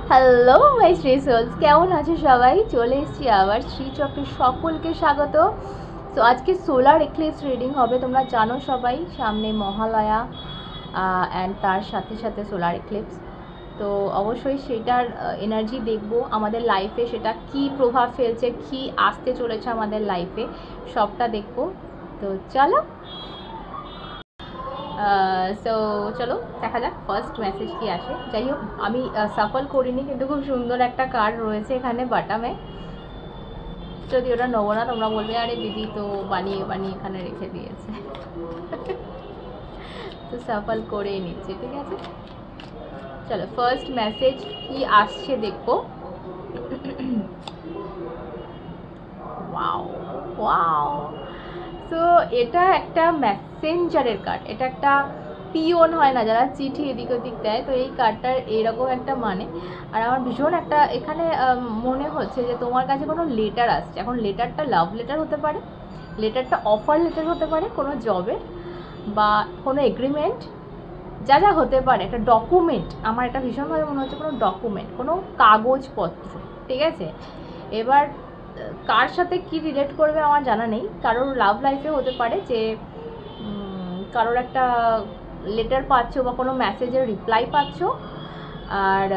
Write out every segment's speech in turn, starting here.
Hello my Shri sols, কেমন আছে সবাই? চলে এসেছি আবার শ্রী চক্রে, সকলকে স্বাগত। তো আজকে সোলার এক্লিপস রিডিং হবে। তোমরা জানো সবাই সামনে মহালয়া অ্যান্ড তার সাথে সাথে সোলার এক্লিপস। তো অবশ্যই সেটার এনার্জি দেখবো আমাদের লাইফে, সেটা কি প্রভাব ফেলছে, কি আসতে চলেছে আমাদের লাইফে, সবটা দেখবো। তো চলো চলো দেখা যাক ফার্স্ট মেসেজ কি আসে। যাই হোক, আমি সাফল করিনি, কিন্তু খুব সুন্দর একটা কার্ড রয়েছে এখানে বাটামে। যদি ওটা নেবো না, তোমরা বলবে আরে দিদি তো বানিয়ে বানিয়ে এখানে রেখে দিয়েছে। তো সাফল করেই নিচ্ছি, ঠিক আছে। চলো ফার্স্ট মেসেজ কি আসছে দেখবো। ওয়াও ওয়াও, সো এটা একটা মেসেঞ্জারের কার্ড। এটা একটা পিওন হয় না, যারা চিঠি এদিক ওদিক দেয়, তো এই কার্ডটার এরকম একটা মানে। আর আমার ভীষণ একটা এখানে মনে হচ্ছে যে তোমার কাছে কোনো লেটার আসছে। এখন লেটারটা লাভ লেটার হতে পারে, লেটারটা অফার লেটার হতে পারে কোনো জবের, বা কোনো এগ্রিমেন্ট, যা যা হতে পারে। একটা ডকুমেন্ট, আমার এটা ভীষণভাবে মনে হচ্ছে কোনো ডকুমেন্ট, কোনো কাগজপত্র, ঠিক আছে। এবার কার সাথে কি রিলেট করবে আমার জানা নেই। কারোর লাভ লাইফে হতে পারে যে কারোর একটা লেটার পাচ্ছ বা কোনো মেসেজের রিপ্লাই পাচ্ছ। আর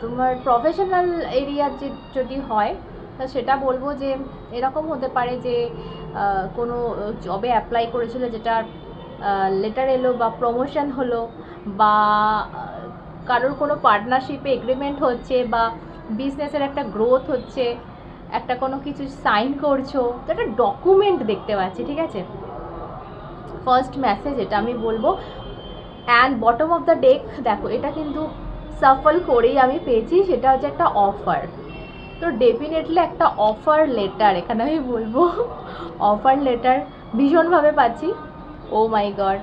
তোমার প্রফেশনাল এরিয়ার যদি হয়, তা সেটা বলবো যে এরকম হতে পারে যে কোনো জবে অ্যাপ্লাই করেছিল, যেটার লেটার এলো বা প্রমোশন হলো, বা কারোর কোনো পার্টনারশিপে এগ্রিমেন্ট হচ্ছে, বা বিজনেসের একটা গ্রোথ হচ্ছে, একটা কোনো কিছু সাইন করছো, তো একটা ডকুমেন্ট দেখতে পাচ্ছি, ঠিক আছে। ফার্স্ট মেসেজ এটা আমি বলবো। And bottom of the deck দেখো, এটা কিন্তু সাফল করেই আমি পেয়েছি, সেটা হচ্ছে একটা অফার। তো ডেফিনেটলি একটা অফার লেটার এখানে আমি বলবো। অফার লেটার ভীষণভাবে পাচ্ছি। ও মাই গড,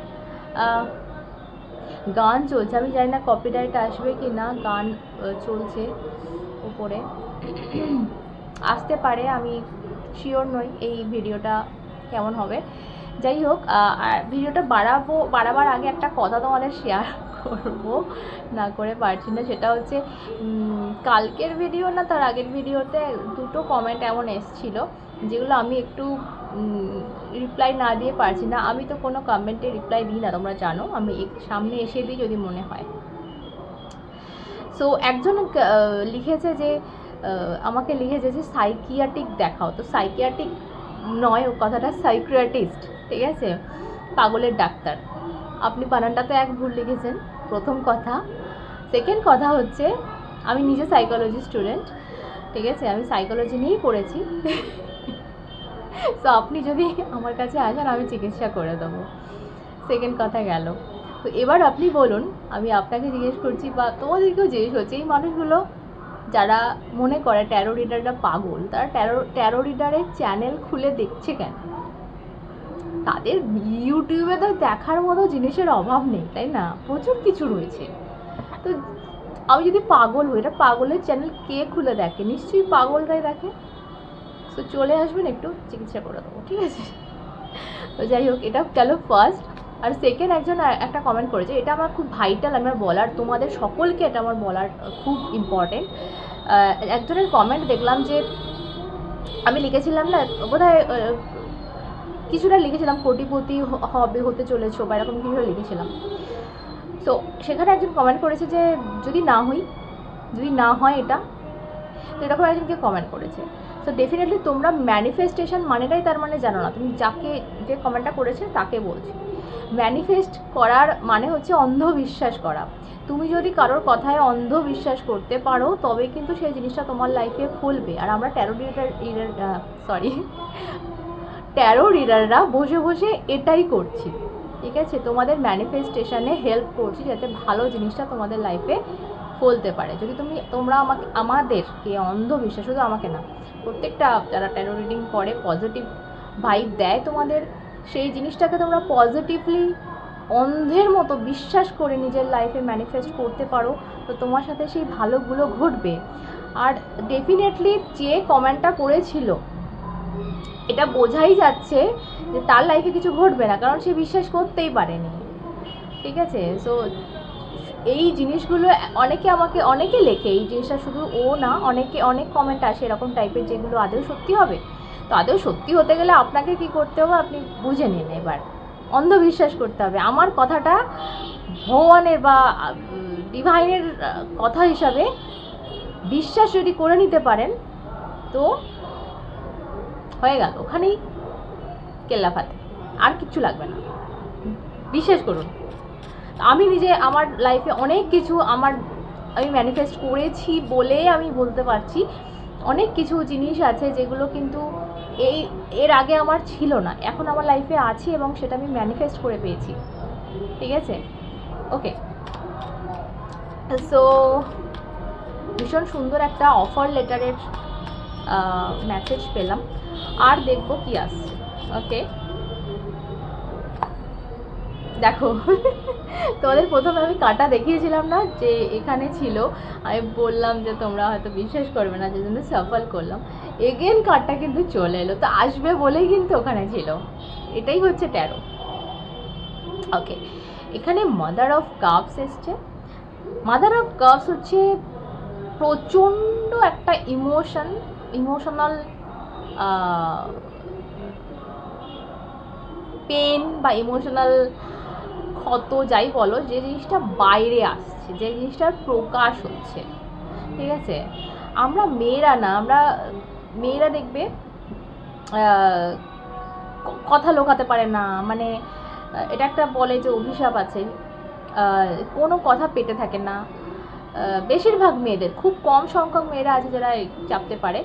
গান চলছে, আমি জানি না কপিরাইট আসবে কি না। গান চলছে উপরে, আসতে পারে, আমি শিওর নই এই ভিডিওটা কেমন হবে। যাই হোক, আর ভিডিওটা বাড়াবার আগে একটা কথা তোমাদের শেয়ার করবো, না করে পারছি না। সেটা হচ্ছে কালকের ভিডিও না তার আগের ভিডিওতে দুটো কমেন্ট এমন এসেছিলো যেগুলো আমি একটু রিপ্লাই না দিয়ে পারছি না। আমি তো কোনো কমেন্টে রিপ্লাই দিই না, তোমরা জানো, আমি সামনে এসে দিই যদি মনে হয়। সো একজন লিখেছে যে আমাকে লিখেছে যে সাইকিয়াট্রিক দেখাও। তো সাইকিয়াট্রিক নয়, ও কথাটা সাইকিয়াট্রিস্ট, ঠিক আছে, পাগলের ডাক্তার। আপনি বানানটা তো এক ভুল লিখেছেন, প্রথম কথা। সেকেন্ড কথা হচ্ছে আমি নিজে সাইকোলজি স্টুডেন্ট, ঠিক আছে, আমি সাইকোলজি নিয়েই পড়েছি। তো আপনি যদি আমার কাছে আসেন আমি চিকিৎসা করে দেবো। সেকেন্ড কথা গেল। তো এবার আপনি বলুন, আমি আপনাকে জিজ্ঞেস করছি বা তোমাদেরকেও জিজ্ঞেস করছি, এই মানুষগুলো যারা মনে করে ট্যারো রিডাররা পাগল, তারা ট্যারো রিডারের চ্যানেল খুলে দেখছে কেন? তাদের ইউটিউবে তো দেখার মতো জিনিসের অভাব নেই, তাই না? প্রচুর কিছু রয়েছে। তো আমি যদি পাগল হই, এটা পাগলের চ্যানেল কে খুলে দেখে? নিশ্চয়ই পাগলরাই দেখে। তো চলে আসবেন, একটু চিকিৎসা করে দেবো, ঠিক আছে। তো যাই হোক, এটা গেল ফার্স্ট। আর সেকেন্ড একজন একটা কমেন্ট করেছে, এটা আমার খুব ভাইটাল, আমার বলার, তোমাদের সকলকে এটা আমার বলার খুব ইম্পর্টেন্ট। একজনের কমেন্ট দেখলাম যে আমি লিখেছিলাম না, বোধহয় কিছুটা লিখেছিলাম কোটিপতি হতে চলেছো বা এরকম কিছু লিখেছিলাম। তো সেখানে একজন কমেন্ট করেছে যে যদি না হয় এটা, তো এরকম একজনকে কমেন্ট করেছে। তো ডেফিনেটলি তোমরা ম্যানিফেস্টেশন মানেটাই তার মানে জানো না। তুমি যাকে যে কমেন্টটা করেছে তাকে বলছি, ম্যানিফেস্ট করার মানে হচ্ছে অন্ধবিশ্বাস করা। তুমি যদি কারোর কথায় অন্ধবিশ্বাস করতে পারো, তবে কিন্তু সেই জিনিসটা তোমার লাইফে ফলবে। আর আমরা ট্যারো রিডাররা বসে বসে এটাই করছি, ঠিক আছে, তোমাদের ম্যানিফেস্টেশনে হেল্প করছি যাতে ভালো জিনিসটা তোমাদের লাইফে ফলতে পারে। যদি তোমরা আমাদেরকে অন্ধবিশ্বাস, শুধু আমাকে না, প্রত্যেকটা যারা ট্যারো রিডিং করে পজিটিভ ভাইব দেয় তোমাদের, সেই জিনিসটাকে তোমরা পজিটিভলি অন্ধের মতো বিশ্বাস করে নিজের লাইফে ম্যানিফেস্ট করতে পারো, তো তোমার সাথে সেই ভালোগুলো ঘটবে। আর ডেফিনেটলি যে কমেন্টটা করেছিল, এটা বোঝাই যাচ্ছে যে তার লাইফে কিছু ঘটবে না, কারণ সে বিশ্বাস করতেই পারেনি, ঠিক আছে। সো এই জিনিসগুলো অনেকে লেখে, এই জিনিসটা শুধু ও না, অনেক কমেন্ট আসে এরকম টাইপের, যেগুলো আদৌ সত্যি হবে। তো আদৌ সত্যি হতে গেলে আপনাকে কি করতে হবে আপনি বুঝে নিন। এবার অন্ধবিশ্বাস করতে হবে। আমার কথাটা ভগবানের বা ডিভাইনের কথা হিসাবে বিশ্বাস যদি করে নিতে পারেন তো হয়ে গেল, ওখানেই কেল্লাফাতে, আর কিচ্ছু লাগবে না, বিশ্বাস করুন। আমি নিজে আমার লাইফে অনেক কিছু আমি ম্যানিফেস্ট করেছি বলে আমি বলতে পারছি। অনেক কিছু জিনিস আছে যেগুলো কিন্তু এর আগে আমার ছিল না, এখন আমার লাইফে আছে এবং সেটা আমি ম্যানিফেস্ট করে পেয়েছি। ঠিক আছে, ওকে। সো ভীষণ সুন্দর একটা অফার লেটারের মেসেজ পেলাম, আর দেখবো কি আসছে। ওকে, দেখো তোমাদের প্রথমে আমি কাটা দেখিয়েছিলাম না যে এখানে ছিল, আমি বললাম যে তোমরা হয়তো বিশ্বাস করবে না, যে জন্য সাফল করলাম। এগেন কার্ডটা কিন্তু চলে এলো, তো আসবে বলেই কিন্তু ওখানে ছিল। এটাই হচ্ছে ট্যারো। ওকে, এখানে মাদার অফ কাপস এসছে। মাদার অফ কাপস হচ্ছে প্রচণ্ড একটা ইমোশনাল পেন বা ইমোশনাল ক্ষত যাই বলো, যে জিনিসটা বাইরে আসছে, যে জিনিসটার প্রকাশ হচ্ছে। ঠিক আছে, আমরা মেয়েরা দেখবে কথা লোকাতে পারে না, মানে এটা একটা বলে যে অভিশাপ আছে, কোনো কথা পেটে থাকে না। বেশিরভাগ মেয়েদের, খুব কম সংখ্যক মেয়েরা আছে যারা চাপতে পারে,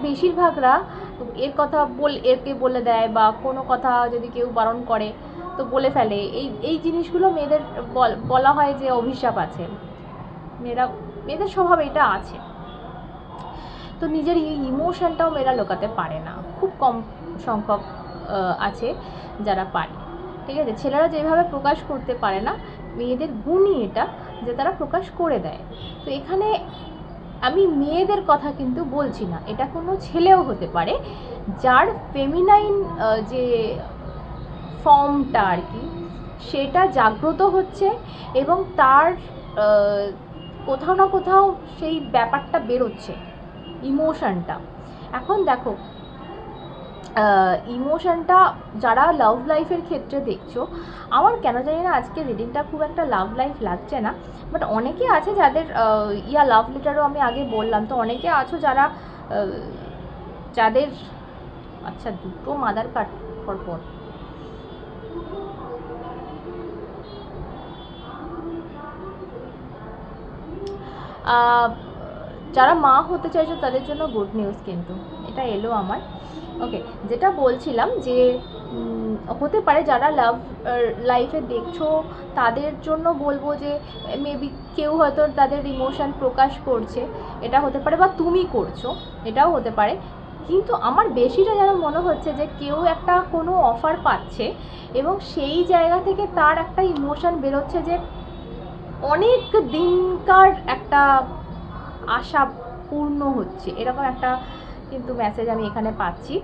বেশিরভাগরা এরকে বলে দেয়, বা কোনো কথা যদি কেউ বারণ করে তো বলে ফেলে। এই জিনিসগুলো মেয়েদের বলা হয় যে অভিশাপ আছে। মেয়েদের স্বভাব এটা আছে। তো নিজের এই ইমোশনটাও মেয়েরা লোকাতে পারে না, খুব কম সংখ্যক আছে যারা পারে। ঠিক আছে, ছেলেরা যেভাবে প্রকাশ করতে পারে না, মেয়েদের গুণই এটা যে তারা প্রকাশ করে দেয়। তো এখানে আমি মেয়েদের কথা কিন্তু বলছি না, এটা কোনো ছেলেও হতে পারে যার ফেমিনাইন যে ফর্মটা আর কি, সেটা জাগ্রত হচ্ছে এবং তার কোথাও না কোথাও সেই ব্যাপারটা বেরোচ্ছে, ইমোশনটা। এখন দেখো, ইমোশনটা যারা লাভ লাইফের ক্ষেত্রে দেখছো, আমার কেন জানি না আজকে রিডিংটা খুব একটা লাভ লাইফ লাগছে না, বাট অনেকে আছে যাদের লাভ লেটারও আমি আগে বললাম, তো অনেকে আছো যাদের আচ্ছা দুটো মাদার কাট পর যারা মা হতে চাইছো তাদের জন্য গুড নিউজ কিন্তু এটা এলো আমার। ওকে, যেটা বলছিলাম যে হতে পারে যারা লাভ লাইফে দেখছো তাদের জন্য বলবো যে মেবি কেউ হয়তো তাদের ইমোশন প্রকাশ করছে, এটা হতে পারে, বা তুমি করছো, এটাও হতে পারে। কিন্তু আমার বেশিটা যেন মনে হচ্ছে যে কেউ একটা কোনো অফার পাচ্ছে এবং সেই জায়গা থেকে তার একটা ইমোশন বেরোচ্ছে যে অনেক দিনকার একটা আশা পূর্ণ হচ্ছে, এরকম একটা কিন্তু মেসেজ আমি এখানে পাচ্ছি।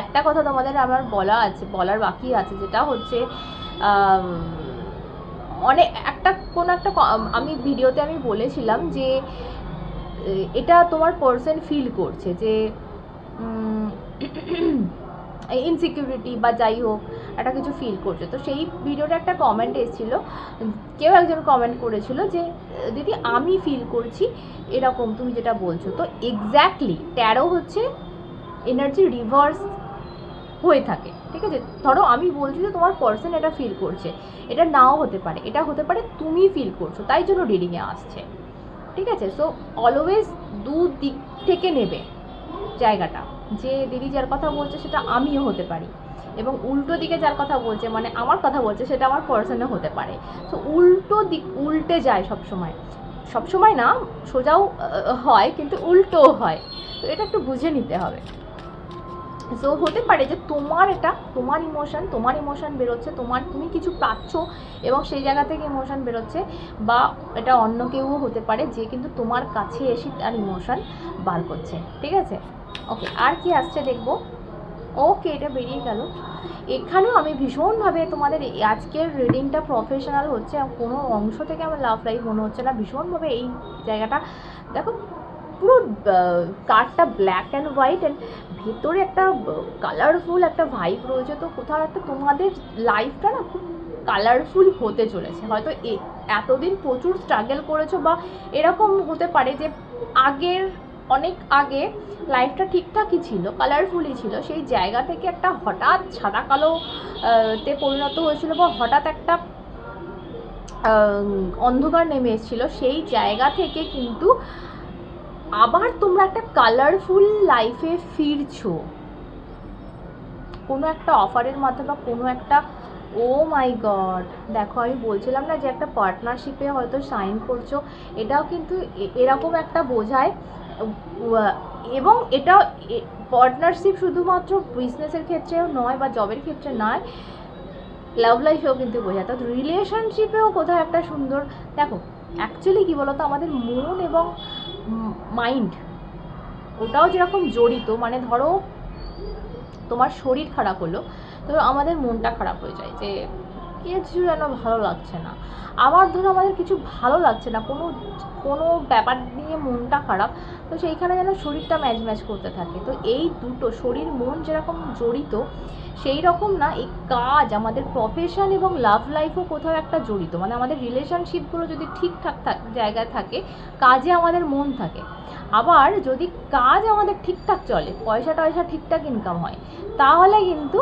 একটা কথা তোমাদের আমার বলার বাকি আছে, যেটা হচ্ছে আমি ভিডিওতে আমি বলেছিলাম যে এটা তোমার পার্সন ফিল করছে যে ইনসিকিউরিটি বা যাই হোক একটা কিছু ফিল করছে। তো সেই ভিডিওটা একটা কমেন্ট এসেছিলো, কেউ একজন কমেন্ট করেছিল যে দিদি আমি ফিল করছি এরকম তুমি যেটা বলছো। তো এক্স্যাক্টলি ট্যারো হচ্ছে এনার্জি রিভার্স হয়ে থাকে। ঠিক আছে, ধরো আমি বলছি যে তোমার পার্সন এটা ফিল করছে, এটা নাও হতে পারে, এটা হতে পারে তুমি ফিল করছো, তাই জন্য রিডিংয়ে আসছে। ঠিক আছে, সো অলওয়েজ দু দিক থেকে নেবে জায়গাটা, যে দিদি যার কথা বলছে সেটা আমিও হতে পারি, এবং উল্টো দিকে যার কথা বলছে মানে আমার কথা বলছে সেটা আমার পার্সনও হতে পারে। তো উল্টে যায় সবসময় না, সোজাও হয় কিন্তু উল্টোও হয়, তো এটা একটু বুঝে নিতে হবে। সো হতে পারে যে তোমার ইমোশন বেরোচ্ছে, তুমি কিছু পাচ্ছ এবং সেই জায়গা থেকে ইমোশন বেরোচ্ছে, বা এটা অন্য কেউও হতে পারে যে কিন্তু তোমার কাছে এসে তার ইমোশন বার করছে। ঠিক আছে, ওকে, আর কি আসছে দেখবো। ওকে, এটা বেরিয়ে গেল। এখানেও আমি ভীষণভাবে তোমাদের আজকের রিডিংটা প্রফেশনাল হচ্ছে, কোনো অংশ থেকে আমার লাভ লাইফ মনে হচ্ছে না, ভীষণভাবে এই জায়গাটা দেখো পুরো কার্ডটা ব্ল্যাক অ্যান্ড হোয়াইট অ্যান্ড ভেতরে একটা কালারফুল একটা ভাইব রয়েছে। তো কোথাও একটা তোমাদের লাইফটা না খুব কালারফুল হতে চলেছে। হয়তো এতদিন প্রচুর স্ট্রাগল করেছো, বা এরকম হতে পারে যে আগের অনেক আগে লাইফটা ঠিকঠাকই ছিল, কালারফুলই ছিল, সেই জায়গা থেকে একটা হঠাৎ সাদা কালো তে পরিণত হয়েছিল, বা হঠাৎ একটা অন্ধকার নেমে এসেছিলো। সেই জায়গা থেকে কিন্তু আবার তোমরা একটা কালারফুল লাইফে ফিরছো কোনো একটা অফারের মাধ্যমে, বা কোনো একটা, ও মাই গড, দেখো আমি বলছিলাম না যে একটা পার্টনারশিপে হয়তো সাইন করছো, এটাও কিন্তু এরকম একটা বোঝায়। এবং এটা পার্টনারশিপ শুধুমাত্র বিজনেসের ক্ষেত্রেও নয়, বা জবের ক্ষেত্রে নয়, লাভ লাইফেও কিন্তু বোঝায়। তো রিলেশনশিপেও কোথাও একটা সুন্দর, দেখো অ্যাকচুয়ালি কী বলতো, আমাদের মন এবং মাইন্ড ওটাও যেরকম জড়িত, মানে ধরো তোমার শরীর খারাপ হলো, তো আমাদের মনটা খারাপ হয়ে যায় যে কিছু যেন ভালো লাগছে না। আবার ধরো আমাদের কিছু ভালো লাগছে না, কোনো ব্যাপার নিয়ে মনটা খারাপ, তো সেইখানে যেন শরীরটা ম্যাচ করতে থাকে। তো এই দুটো শরীর মন যেরকম জড়িত, সেই রকম না এই কাজ, আমাদের প্রফেশন এবং লাভ লাইফও কোথাও একটা জড়িত। মানে আমাদের রিলেশনশিপগুলো যদি ঠিকঠাক জায়গায় থাকে, কাজে আমাদের মন থাকে। আবার যদি কাজ আমাদের ঠিকঠাক চলে, পয়সা টয়সা ঠিকঠাক ইনকাম হয়, তাহলে কিন্তু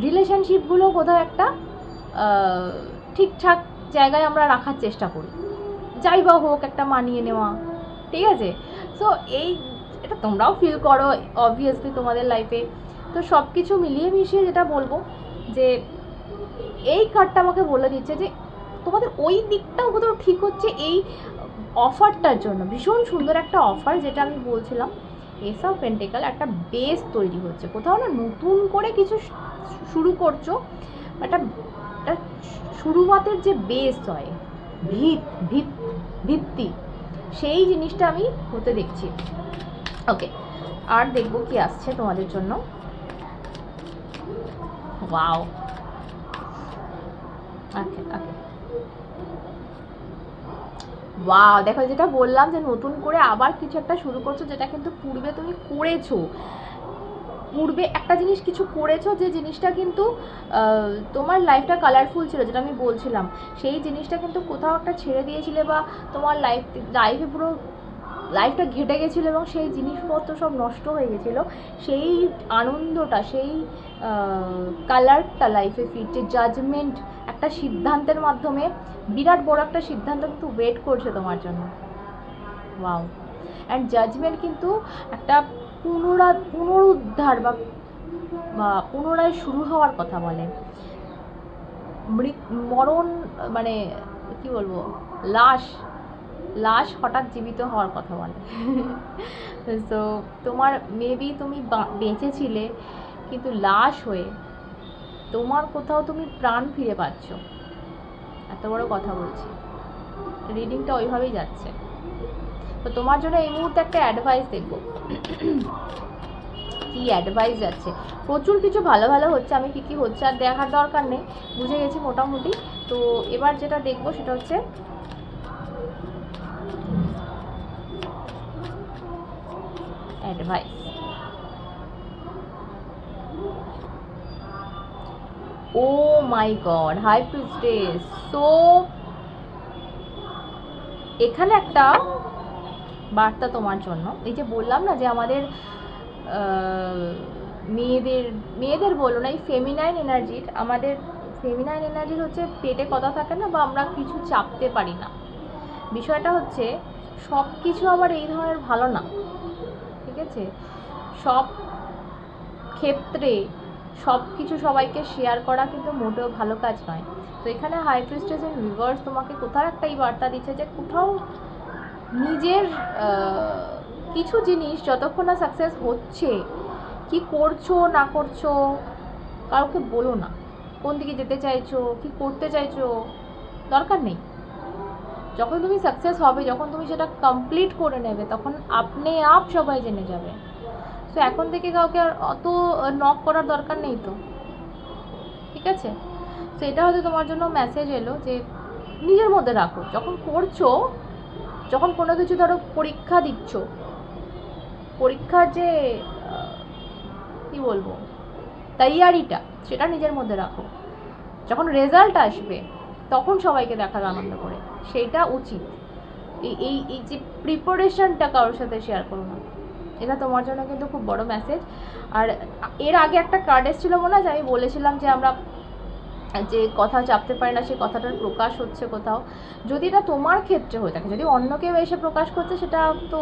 রিলেশনশিপগুলো কোথাও একটা ঠিকঠাক জায়গায় আমরা রাখার চেষ্টা করি, যাই বা হোক একটা মানিয়ে নেওয়া, ঠিক আছে? সো এটা তোমরাও ফিল করো অবভিয়াসলি তোমাদের লাইফে। তো সব কিছু মিলিয়ে মিশিয়ে যেটা বলবো যে এই কার্ডটা আমাকে বলে দিচ্ছে যে তোমাদের ওই দিকটাও কোথাও ঠিক হচ্ছে এই অফারটার জন্য। ভীষণ সুন্দর একটা অফার, যেটা আমি বলছিলাম, এস অফ পেন্টিক্যাল, একটা বেস তৈরি হচ্ছে কোথাও না, নতুন করে কিছু শুরু করছো, একটা শুরুয়াতের যে বেস হয়, ভিত্তি, সেই জিনিসটা আমি হতে দেখছি। ওকে, আর দেখবো কি আসছে তোমাদের জন্য। ওয়াও, ওকে ওকে, ওয়াও, দেখো যেটা বললাম যে নতুন করে আবার কিছু একটা শুরু করছো, যেটা কিন্তু পূর্বে তুমি করেছো, পূর্বে একটা জিনিস কিছু করেছো, যে জিনিসটা কিন্তু তোমার লাইফটা কালারফুল ছিল, যেটা আমি বলছিলাম, সেই জিনিসটা কিন্তু কোথাও একটা ছেড়ে দিয়েছিলে, বা তোমার লাইফে পুরো লাইফটা ঘেটে গেছিলো, এবং সেই জিনিসপত্র সব নষ্ট হয়ে গেছিলো। সেই আনন্দটা, সেই কালারটা লাইফে ফিরছে। জাজমেন্ট, একটা সিদ্ধান্তের মাধ্যমে, বিরাট বড় একটা সিদ্ধান্ত কিন্তু ওয়েট করছে তোমার জন্য। ওয়াও, অ্যান্ড জাজমেন্ট কিন্তু একটা পুনরুদ্ধার বা পুনরায় শুরু হওয়ার কথা বলে। মরণ মানে কি বলবো, লাশ হঠাৎ জীবিত হওয়ার কথা বলে। তো তোমার মেবি তুমি বেঁচেছিলে, কিন্তু লাশ হয়ে তোমার কোথাও তুমি প্রাণ ফিরে পাচ্ছ, এত বড় কথা বলছি। রিডিংটা ওইভাবেই যাচ্ছে। তো তোমার জন্য এই মুহূর্তে একটা অ্যাডভাইস দেখবো, কি অ্যাডভাইস যাচ্ছে। প্রচুর কিছু ভালো ভালো হচ্ছে, আমি কী কী হচ্ছে আর দেখার দরকার নেই, বুঝে গেছি মোটামুটি। তো এবার যেটা দেখবো সেটা হচ্ছে অ্যাডভাইস। ও মাই গড, হাই প্রিস্টেস। তো এখানে একটা বার্তা তোমার জন্য। এই যে বললাম না যে আমাদের মেয়েদের বলো না, এই ফেমিনাইন এনার্জির, আমাদের ফেমিনাইন এনার্জির হচ্ছে পেটে কথা থাকে না, বা আমরা কিছু চাপতে পারি না। বিষয়টা হচ্ছে সব কিছু আবার এই ধরনের ভালো না, ঠিক আছে? সব ক্ষেত্রে সব কিছু সবাইকে শেয়ার করা কিন্তু মোটেও ভালো কাজ নয়। তো এখানে হাই প্রিস্টেস ইন রিভার্স তোমাকে কোথাও একটা এই বার্তা দিচ্ছে যে কোথাও নিজের কিছু জিনিস যতক্ষণ না সাকসেস হচ্ছে, কি করছো না করছো কাউকে বলো না। কোন দিকে যেতে চাইছো, কি করতে চাইছো, দরকার নেই। যখন তুমি সাকসেস হবে, যখন তুমি সেটা কমপ্লিট করে নেবে, তখন আপনি আপ সবাই জেনে যাবে। সো এখন থেকে কাউকে আর অত নক করার দরকার নেই তো, ঠিক আছে? তো এটা হয়তো তোমার জন্য মেসেজ এলো যে নিজের মধ্যে রাখো। যখন করছো, যখন কোনো কিছু ধরো পরীক্ষা দিচ্ছ, পরীক্ষার যে কি বলবো তৈয়ারিটা, সেটা নিজের মধ্যে রাখো। যখন রেজাল্ট আসবে তখন সবাইকে দেখার আনন্দ করে, সেইটা উচিত। এই এই যে প্রিপারেশনটা কারোর সাথে শেয়ার করো না, এটা তোমার জন্য কিন্তু খুব বড় মেসেজ। আর এর আগে একটা কার্ড এসেছিলো মনে আছে, আমি বলেছিলাম যে আমরা যে কথা চাপতে পারি না, সেই কথাটার প্রকাশ হচ্ছে কোথাও। যদি এটা তোমার ক্ষেত্রে হয়ে থাকে, যদি অন্য কেউ এসে প্রকাশ করছে, সেটা তো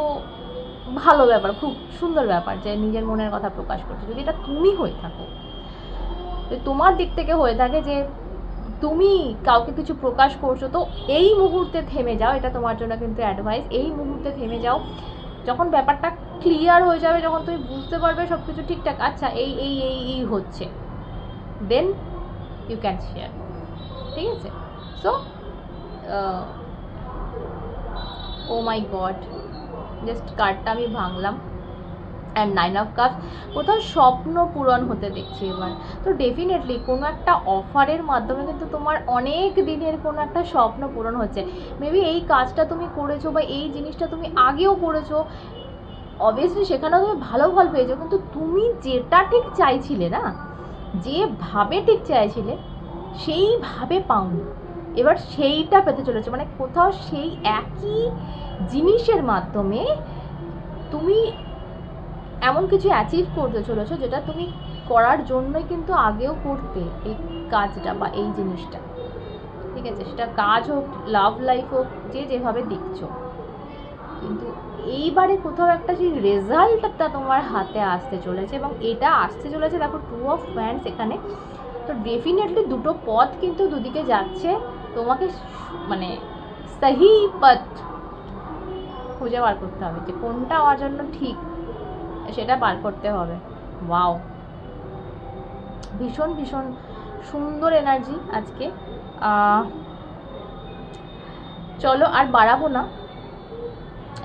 ভালো ব্যাপার, খুব সুন্দর ব্যাপার যে নিজের মনের কথা প্রকাশ করছে। যদি এটা তুমি হয়ে থাকো, তোমার দিক থেকে হয়ে থাকে যে তুমি কাউকে কিছু প্রকাশ করছো, তো এই মুহূর্তে থেমে যাও। এটা তোমার জন্য কিন্তু অ্যাডভাইস, এই মুহূর্তে থেমে যাও। যখন ব্যাপারটা ক্লিয়ার হয়ে যাবে, যখন তুমি বুঝতে পারবে সব কিছু ঠিকঠাক, আচ্ছা এই এই এই এই হচ্ছে, দেন ইউ ক্যান শেয়ার, ঠিক আছে? সো ও মাই গড, জাস্ট কার্ডটা আমি ভাঙলাম। অ্যান্ড 9 অফ কাপস, কোথাও স্বপ্ন পূরণ হতে দেখছি এবার। তো ডেফিনেটলি কোনো একটা অফারের মাধ্যমে কিন্তু তোমার অনেক দিনের কোনো একটা স্বপ্ন পূরণ হচ্ছে। মেবি এই কাজটা তুমি করেছো বা এই জিনিসটা তুমি আগেও করেছো, অবভিয়াসলি সেখানেও তুমি ভালো ফল পেয়েছো, কিন্তু তুমি যেটা ঠিক চাইছিলে না, যেভাবে ঠিক চাইছিলে সেইভাবে পাওনি, এবার সেইটা পেতে চলেছে। মানে কোথাও সেই একই জিনিসের মাধ্যমে তুমি এমন কিছু অ্যাচিভ করতে চলেছো যেটা তুমি করার জন্যই কিন্তু আগেও করতে, এই কাজটা বা এই জিনিসটা, ঠিক আছে? সেটা কাজ হোক, লাভ লাইফ হোক, যে যেভাবে দেখছো, কিন্তু এইবারে কোথাও একটা সেই রেজাল্টটা তোমার হাতে আসতে চলেছে, এবং এটা আসতে চলেছে দেখো 2 অফ ওয়ান্ডস এখানে। তো ডেফিনেটলি দুটো পথ কিন্তু দুদিকে যাচ্ছে, তোমাকে মানে সহি পথ খুঁজে বার করতে হবে যে কোনটা আমার জন্য ঠিক, সেটা বার করতে হবে। ওয়াও, ভীষণ ভীষণ সুন্দর এনার্জি আজকে। চলো আর বাড়াবো না,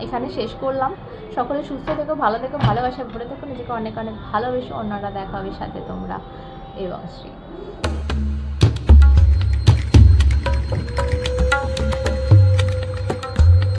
এখানে শেষ করলাম। সকলে সুস্থ থেকো, ভালো থেকো, ভালোবাসা ভরে থেকো, নিজেকে অনেক অনেক ভালোবেসো। অন্যরা দেখা হবে সাথে তোমরা এবং শ্রী।